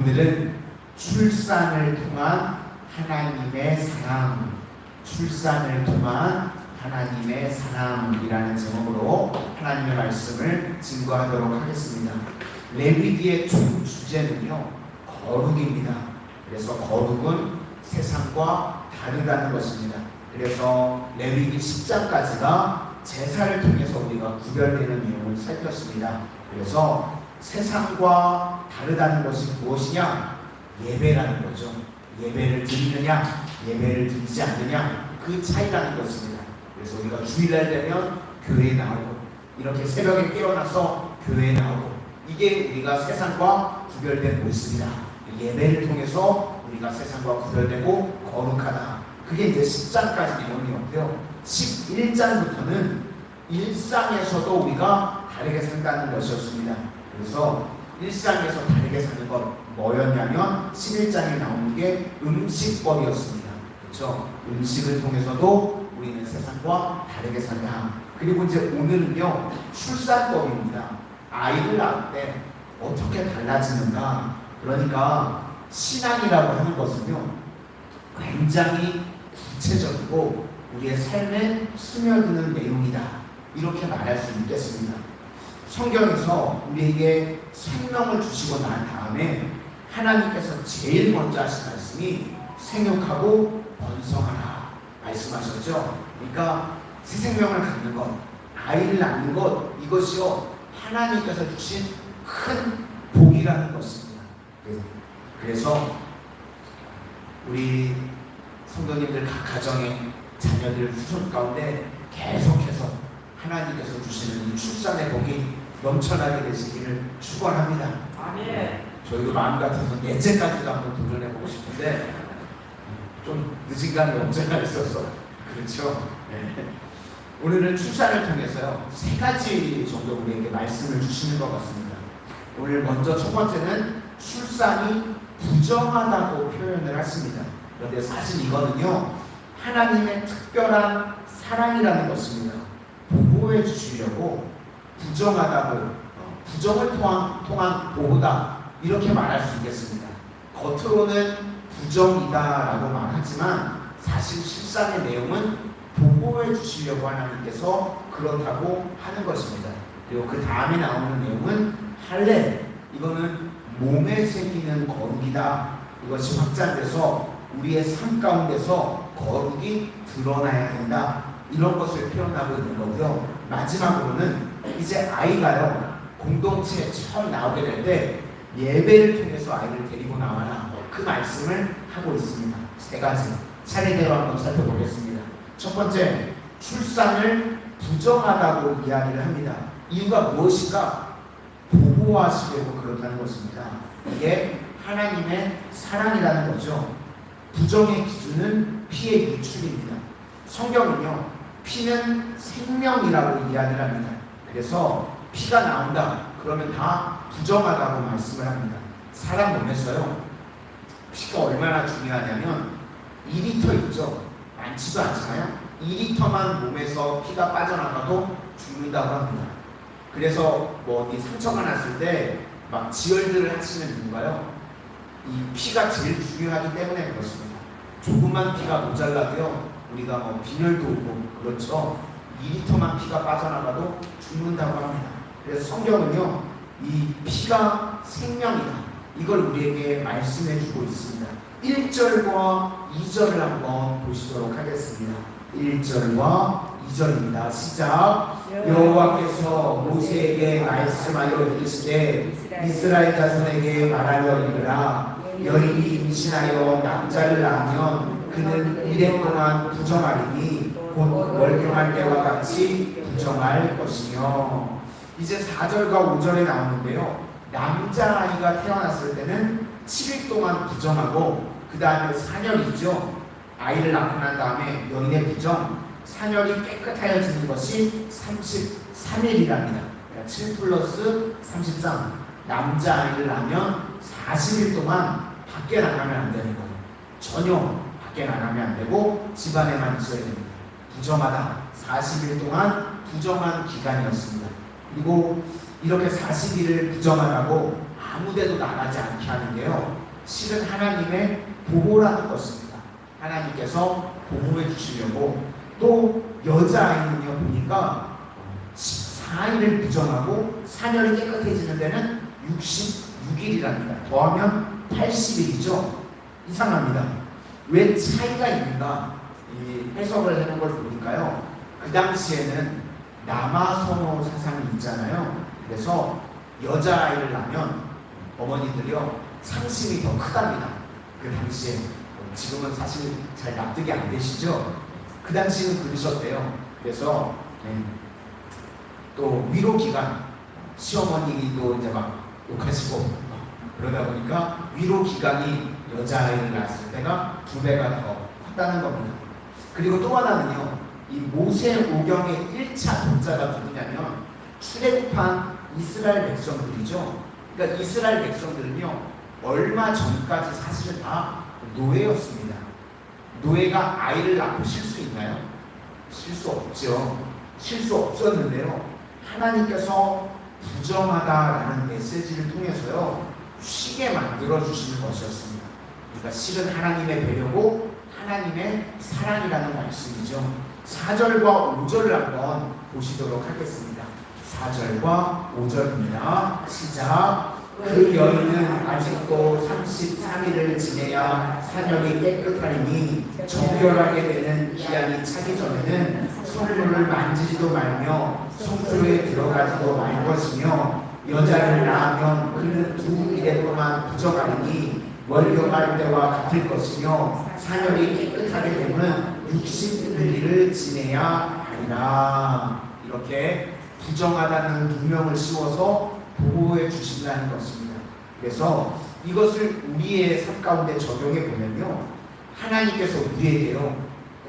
오늘은 출산을 통한 하나님의 사랑, 출산을 통한 하나님의 사랑이라는 제목으로 하나님의 말씀을 증거하도록 하겠습니다. 레위기의 주제는요, 거룩입니다. 그래서 거룩은 세상과 다르다는 것입니다. 그래서 레위기 10장까지가 제사를 통해서 우리가 구별되는 내용을 살폈습니다. 그래서 세상과 다르다는 것이 무엇이냐? 예배라는 거죠. 예배를 드리느냐, 예배를 드리지 않느냐, 그 차이라는 것입니다. 그래서 우리가 주일날 되면 교회에 나오고, 이렇게 새벽에 깨어나서 교회에 나오고, 이게 우리가 세상과 구별된 모습이다. 예배를 통해서 우리가 세상과 구별되고 거룩하다. 그게 이제 10장까지 내용이었고요. 11장부터는 일상에서도 우리가 다르게 산다는 것이었습니다. 그래서 일상에서 다르게 사는 것 뭐였냐면 11장에 나오는 게 음식법이었습니다. 그렇죠? 음식을 통해서도 우리는 세상과 다르게 산다. 그리고 이제 오늘은요, 출산법입니다. 아이를 낳을 때 어떻게 달라지는가. 그러니까 신앙이라고 하는 것은요, 굉장히 구체적이고 우리의 삶에 스며드는 내용이다. 이렇게 말할 수 있겠습니다. 성경에서 우리에게 생명을 주시고 난 다음에 하나님께서 제일 먼저 하신 말씀이 생육하고 번성하라 말씀하셨죠. 그러니까 새 생명을 갖는 것, 아이를 낳는 것, 이것이요 하나님께서 주신 큰 복이라는 것입니다. 그래서 우리 성도님들 각 가정의 자녀들 후손 가운데 계속해서 하나님께서 주시는 이 출산의 복이 넘쳐나게 되시기를 축원합니다. 아멘. 저희도 마음 같아서 넷째까지도 한번 도전해보고 싶은데 좀 늦은 감이 없잖아 있어서 그렇죠. 네. 오늘은 출산을 통해서요 3가지 정도 우리에게 말씀을 주시는 것 같습니다. 오늘 먼저 첫 번째는 출산이 부정하다고 표현을 하십니다. 그런데 사실 이거는요 하나님의 특별한 사랑이라는 것입니다. 보호해 주시려고 부정하다고, 부정을 통한 보호다, 이렇게 말할 수 있겠습니다. 겉으로는 부정이다라고 말하지만 사실 실상의 내용은 보호해 주시려고 하나님께서 그렇다고 하는 것입니다. 그리고 그 다음에 나오는 내용은 할례, 이거는 몸에 새기는 거룩이다. 이것이 확장돼서 우리의 삶 가운데서 거룩이 드러나야 된다. 이런 것을 표현하고 있는 거고요. 마지막으로는 이제 아이가요 공동체에 처음 나오게 될 때 예배를 통해서 아이를 데리고 나와라, 그 말씀을 하고 있습니다. 3가지 차례대로 한번 살펴보겠습니다. 첫 번째, 출산을 부정하다고 이야기를 합니다. 이유가 무엇인가? 보호하시려고 그렇다는 것입니다. 이게 하나님의 사랑이라는 거죠. 부정의 기준은 피의 유출입니다. 성경은요 피는 생명이라고 이야기를 합니다. 그래서 피가 나온다 그러면 다 부정하다고 말씀을 합니다. 사람 몸에서요 피가 얼마나 중요하냐면 2리터 있죠. 많지도 않잖아요. 2리터만 몸에서 피가 빠져나가도 죽는다고 합니다. 그래서 뭐 어디 상처가 났을 때 막 지혈들을 하시는 이유가요, 이 피가 제일 중요하기 때문에 그렇습니다. 조금만 피가 모자라도요 우리가 뭐 빈혈도 오고 그렇죠. 2리터만 피가 빠져나가도 죽는다고 합니다. 그래서 성경은요 이 피가 생명이다, 이걸 우리에게 말씀해 주고 있습니다. 1절과 2절을 한번 보시도록 하겠습니다. 1절과 2절입니다. 시작. 여호와께서 모세에게 말씀하여 이르시되 이스라엘 자손에게 말하여 이르라. 여인이 임신하여 남자를 낳으면 그는 1년 동안 부정하리니 곧 월경할 때와 같이 부정할 것이며. 이제 4절과 5절에 나오는데요, 남자아이가 태어났을 때는 7일 동안 부정하고 그 다음에 산열이죠. 아이를 낳고 난 다음에 여인의 부정, 산열이 깨끗하여지는 것이 33일이랍니다. 그러니까 7 플러스 33, 남자아이를 낳으면 40일 동안 밖에 나가면 안 되는 거예요. 전혀 밖에 나가면 안 되고 집안에만 있어야 됩니다. 부정하다, 40일 동안 부정한 기간이었습니다. 그리고 이렇게 40일을 부정하라고 아무데도 나가지 않게 하는데요. 실은 하나님의 보호라는 것입니다. 하나님께서 보호해 주시려고. 또 여자아이는요 보니까 14일을 부정하고 사년이 깨끗해지는 데는 66일이랍니다. 더하면 80일이죠. 이상합니다. 왜 차이가 있는가? 이 해석을 해본 걸 보니까요. 그 당시에는 남아선호 사상이 있잖아요. 그래서 여자아이를 낳으면 어머니들이요 상심이 더 크답니다. 그 당시에. 지금은 사실 잘 납득이 안 되시죠? 그 당시는 그러셨대요. 그래서 또 위로 기간, 시어머니도 이제 막 욕하시고 그러다 보니까 위로 기간이 여자아이를 낳았을 때가 2배가 더 컸다는 겁니다. 그리고 또 하나는요, 이 모세오경의 1차 독자가 누구냐면 출애굽한 이스라엘 백성들이죠. 그러니까 이스라엘 백성들은요 얼마 전까지 사실은 다 노예였습니다. 노예가 아이를 낳고 쉴 수 있나요? 쉴 수 없죠. 쉴 수 없었는데요, 하나님께서 부정하다라는 메시지를 통해서요 쉬게 만들어 주시는 것이었습니다. 그러니까 실은 하나님의 배려고 하나님의 사랑이라는 말씀이죠. 4절과 5절을 한번 보시도록 하겠습니다. 4절과 5절입니다. 시작. 그 여인은 아직도 33일을 지내야 사년이 깨끗하리니 정결하게 되는 기한이 차기 전에는 성물을 만지지도 말며 성소에 들어가지도 말 것이며 여자를 낳으면 그는 2일에 동안 부정하리니 월경할 때와 같을 것이며 사년이 깨끗하게 되면 60일을 지내야 하리라. 이렇게 부정하다는 누명을 씌워서 보호해 주신다는 것입니다. 그래서 이것을 우리의 삶 가운데 적용해 보면요, 하나님께서 우리에게요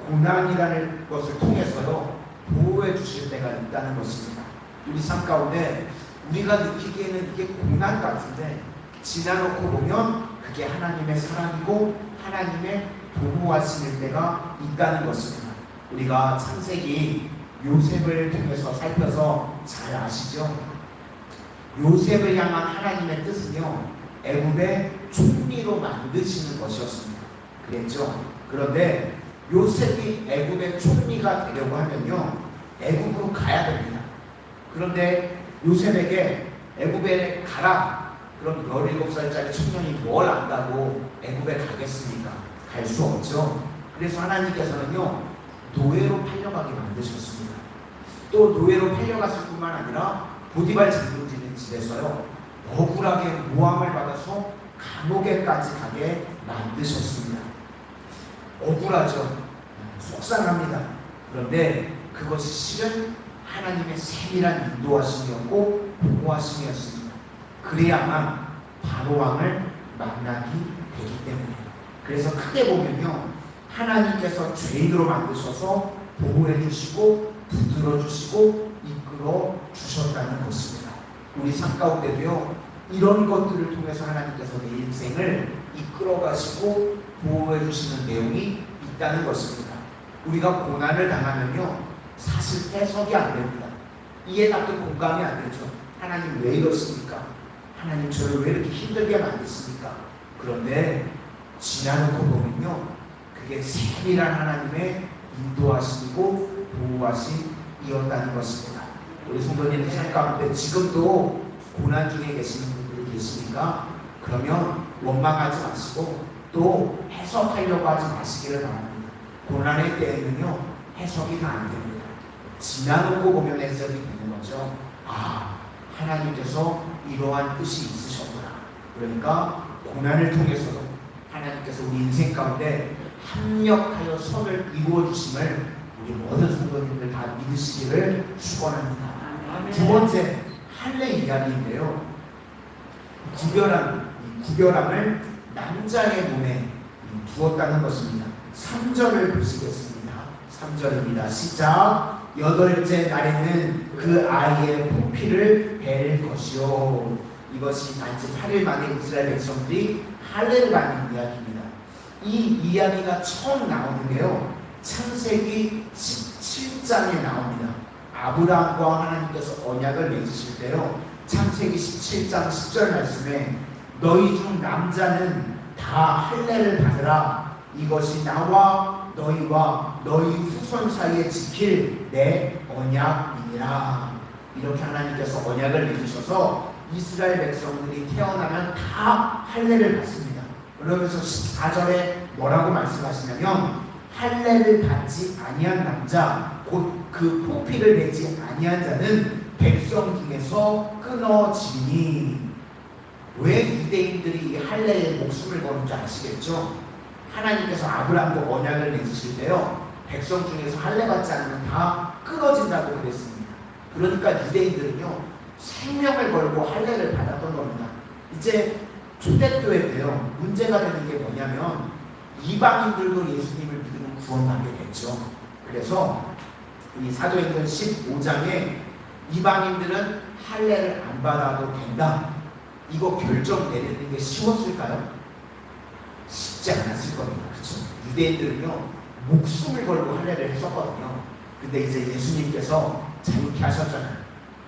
고난이라는 것을 통해서요 보호해 주실 때가 있다는 것입니다. 우리 삶 가운데 우리가 느끼기에는 이게 고난 같은데 지나놓고 보면 그게 하나님의 사랑이고 하나님의 보호하실 때가 있다는 것입니다. 우리가 창세기 요셉을 통해서 살펴서 잘 아시죠? 요셉을 향한 하나님의 뜻은요 애굽의 총리로 만드시는 것이었습니다. 그랬죠? 그런데 요셉이 애굽의 총리가 되려고 하면요 애굽으로 가야 됩니다. 그런데 요셉에게 애굽에 가라. 그럼 17살짜리 청년이 뭘 안다고 애굽에 가겠습니까? 갈 수 없죠. 그래서 하나님께서는요 노예로 팔려가게 만드셨습니다. 또 노예로 팔려갔을 뿐만 아니라 보디발 장군지는 집에서요 억울하게 모함을 받아서 감옥에까지 가게 만드셨습니다. 억울하죠. 속상합니다. 그런데 그것이 실은 하나님의 세밀한 인도하심이었고 보호하심이었습니다. 그래야만 바로왕을 만나게 되기 때문에. 그래서 크게 보면요 하나님께서 죄인으로 만드셔서 보호해 주시고 붙들어 주시고 이끌어 주셨다는 것입니다. 우리 삶 가운데도요 이런 것들을 통해서 하나님께서 내 인생을 이끌어 가시고 보호해 주시는 내용이 있다는 것입니다. 우리가 고난을 당하면요 사실 해석이 안 됩니다. 이해가 또 공감이 안 되죠. 하나님 왜 이러십니까? 하나님 저를 왜 이렇게 힘들게 만드십니까? 그런데 지나놓고 보면요 그게 세밀한 하나님의 인도하심이고 보호하심이었다는 것입니다. 우리 성도님들 삶 가운데 지금도 고난 중에 계시는 분들이 계십니까? 그러면 원망하지 마시고 또 해석하려고 하지 마시기를 바랍니다. 고난의 때에는요 해석이 다 안 됩니다. 지나놓고 보면 해석이 되는 거죠. 아, 하나님께서 이러한 뜻이 있으셨구나. 그러니까 고난을 통해서도 하나님께서 우리 인생 가운데 합력하여 선을 이루어 주심을 우리 모든 성도님들 다 믿으시기를 축원합니다. 두 번째 할례 이야기인데요. 구별함을 남자의 몸에 두었다는 것입니다. 3절을 보시겠습니다. 3절입니다. 시작. 8째 날에는 그 아이의 포피를 벨 것이요. 이것이 단지 8일 만에 이스라엘 백성들이 할례를 받는 이야기입니다. 이 이야기가 처음 나오는데요 창세기 17장에 나옵니다. 아브라함과 하나님께서 언약을 맺으실 때요 창세기 17장 10절 말씀에 너희 중 남자는 다 할례를 받으라. 이것이 나와 너희와 너희 후손 사이에 지킬 내 언약이니라. 이렇게 하나님께서 언약을 맺으셔서 이스라엘 백성들이 태어나면 다 할례를 받습니다. 그러면서 14절에 뭐라고 말씀하시냐면 할례를 받지 아니한 남자 곧 그 포피를 내지 아니한 자는 백성 중에서 끊어지니. 왜 유대인들이 이 할례에 목숨을 거는 줄 아시겠죠? 하나님께서 아브라함과 언약을 맺으실 때요, 백성 중에서 할례 받지 않으면 다 끊어진다고 그랬습니다. 그러니까 유대인들은요 생명을 걸고 할례를 받았던 겁니다. 이제 초대교회 때요 문제가 되는 게 뭐냐면 이방인들도 예수님을 믿으면 구원받게 됐죠. 그래서 이 사도행전 15장에 이방인들은 할례를 안 받아도 된다, 이거 결정 내리는 게 쉬웠을까요? 쉽지 않았을 겁니다. 그렇죠? 유대인들은요 목숨을 걸고 할례를 했었거든요. 근데 이제 예수님께서 자유케 하셨잖아요.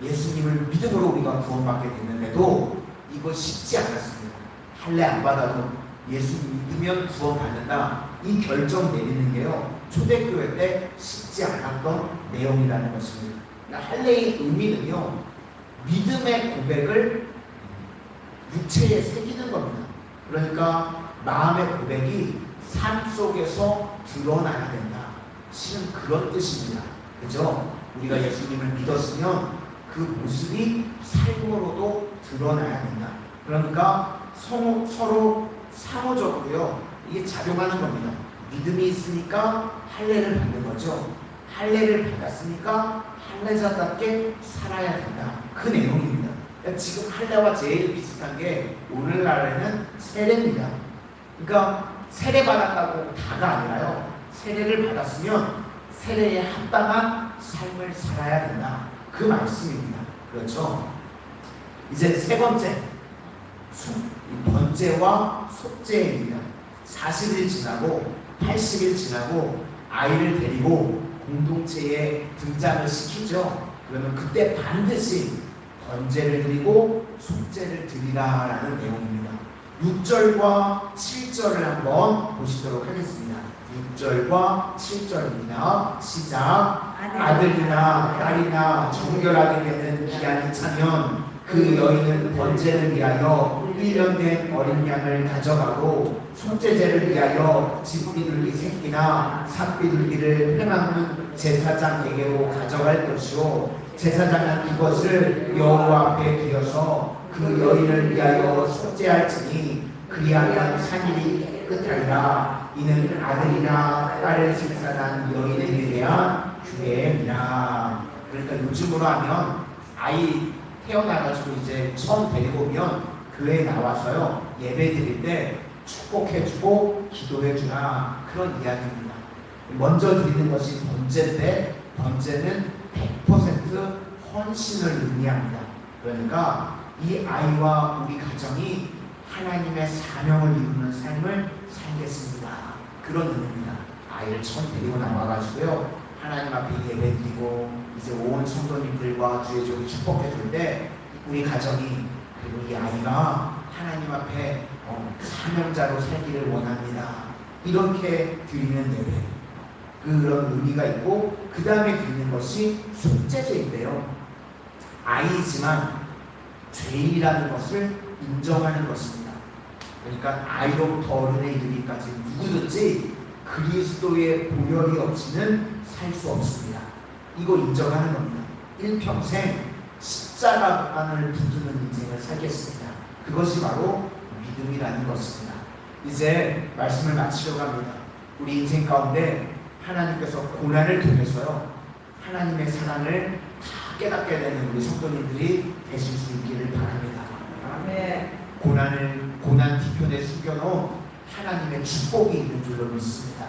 예수님을 믿음으로 우리가 구원받게 됐는데도 이거 쉽지 않았습니다. 할례 안 받아도 예수 믿으면 구원받는다, 이 결정 내리는 게요 초대교회 때 쉽지 않았던 내용이라는 것입니다. 그러니까 할례의 의미는요 믿음의 고백을 육체에 새기는 겁니다. 그러니까 마음의 고백이 삶 속에서 드러나야 된다, 실은 그런 뜻입니다. 그죠? 우리가 예수님을 믿었으면 그 모습이 삶으로도 드러나야 된다. 그러니까 서로 상호적으로요 이게 작용하는 겁니다. 믿음이 있으니까 할례를 받는 거죠. 할례를 받았으니까 할례자답게 살아야 된다, 그 내용입니다. 그러니까 지금 할례와 제일 비슷한 게 오늘날에는 세례입니다. 그러니까 세례 받았다고 다가 아니라요, 세례를 받았으면 세례에 합당한 삶을 살아야 된다, 그 말씀입니다. 그렇죠? 이제 세 번째, 번제와 속죄입니다. 40일 지나고 80일 지나고 아이를 데리고 공동체에 등장을 시키죠. 그러면 그때 반드시 번제를 드리고 속죄를 드리라라는 내용입니다. 6절과 7절을 한번 보시도록 하겠습니다. 6절과 7절입니다. 시작. 아들이나 딸이나 정결하게 되는 기한이 차면 그 여인은 번제를 위하여 1년 된 어린 양을 가져가고 속죄제를 위하여 집비둘기 새끼나 삭비둘기를 회막문 제사장에게로 가져갈 것이요 제사장은 그것을 여호와 앞에 드려서 그 여인을 위하여 속죄할지니 그리하면 상일이 깨끗하리라. 이는 아들이나 딸을 생산한 여인에게 대한 규례니라. 그러니까 요즘으로 하면 아이 태어나가지고 이제 처음 데리고 오면 교회에 나와서요 예배 드릴 때 축복해주고 기도해주라, 그런 이야기입니다. 먼저 드리는 것이 번제인데 번제는 100% 헌신을 의미합니다. 그러니까 이 아이와 우리 가정이 하나님의 사명을 이루는 삶을 살겠습니다, 그런 의미입니다. 아이를 처음 데리고 나와가지고요 하나님 앞에 예배드리고 이제 온 성도님들과 주의 종이 축복해줄 때 우리 가정이 그리고 이 아이가 하나님 앞에 사명자로 살기를 원합니다, 이렇게 드리는 예배, 그런 의미가 있고, 그 다음에 드리는 것이 속죄제인데요 아이지만 죄인이라는 것을 인정하는 것입니다. 그러니까 아이로부터 어른에 이르기까지 누구든지 그리스도의 보혈이 없이는 살 수 없습니다. 이거 인정하는 겁니다. 일평생 십자가만을 붙드는 인생을 살겠습니다. 그것이 바로 믿음이라는 것입니다. 이제 말씀을 마치려고 합니다. 우리 인생 가운데 하나님께서 고난을 통해서요 하나님의 사랑을 다 깨닫게 되는 우리 성도님들이 되실 수 있기를 바랍니다. 고난 뒤편에 숨겨놓은 하나님의 축복이 있는 줄로 믿습니다.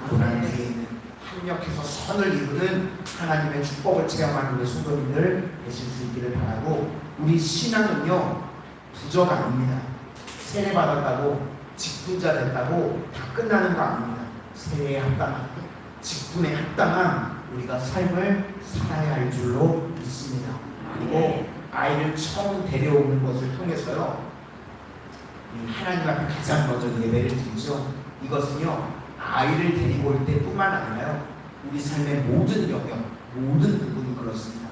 고난 뒤에 있는 합력해서 선을 이루는 하나님의 축복을 체험하는 우리 성도님들 되실 수 있기를 바라고, 우리 신앙은요 부적 아닙니다. 세례 받았다고 직분자 됐다고 다 끝나는 거 아닙니다. 세례에 합당한, 직분에 합당한 우리가 삶을 살아야 할 줄로 믿습니다. 그리고 아이를 처음 데려오는 것을 통해서요, 이 하나님 앞에 가장 먼저 예배를 드리죠. 이것은요, 아이를 데리고 올 때뿐만 아니라요, 우리 삶의 모든 영역, 모든 부분이 그렇습니다.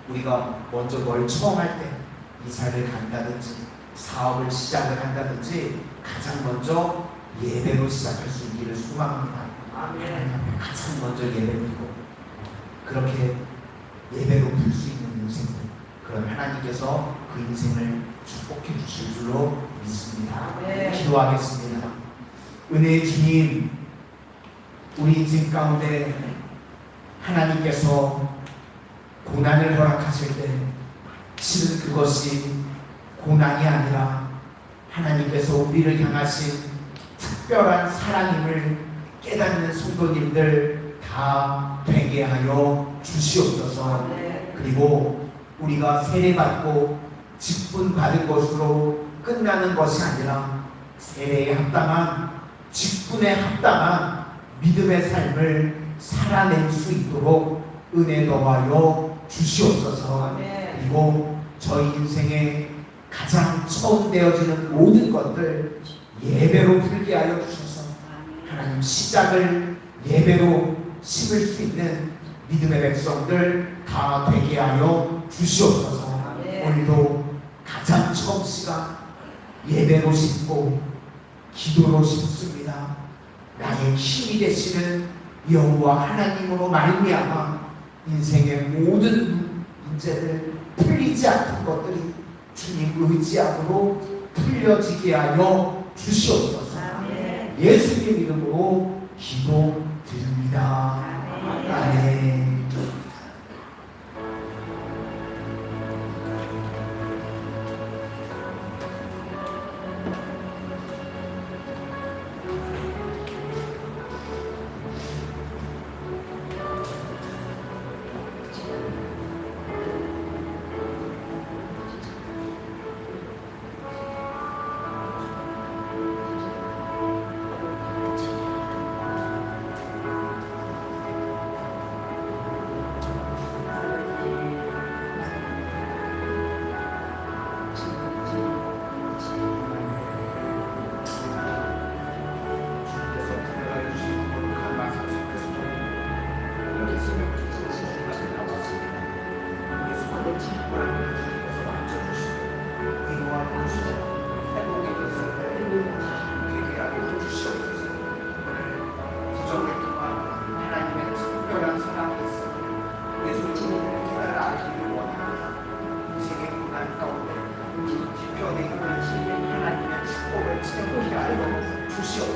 우리가 먼저 뭘 처음 할 때, 이사를 간다든지 사업을 시작을 한다든지 가장 먼저 예배로 시작할 수 있기를 소망합니다. 하나님 앞에 가장 먼저 예배드리고 그렇게 예배로 풀 수 있는 인생들, 그럼 하나님께서 그 인생을 축복해 주실 줄로 믿습니다. 기도하겠습니다. 은혜의 주님, 우리 인생 가운데 하나님께서 고난을 허락하실 때 실은 그것이 고난이 아니라 하나님께서 우리를 향하신 특별한 사랑임을 깨닫는 성도님들 다 되게 하여 주시옵소서. 그리고 우리가 세례받고 직분받은 것으로 끝나는 것이 아니라 세례에 합당한, 직분에 합당한 믿음의 삶을 살아낼 수 있도록 은혜 더하여 주시옵소서. 그리고 저희 인생의 가장 처음 되어지는 모든 것들 예배로 풀게 하여 주셔서 하나님 시작을 예배로 심을 수 있는 믿음의 백성들 다 되게 하여 주시옵소서. 오늘도 가장 처음 시간 예배로 심고 기도로 심습니다. 나의 힘이 되시는 여호와 하나님으로 말미암아 인생의 모든 문제들, 풀리지 않던 것들이 주님 의지함으로 풀려지게 하여 주시옵소서. 예수님 이름으로 기도드립니다. 아멘. 주시옵소서.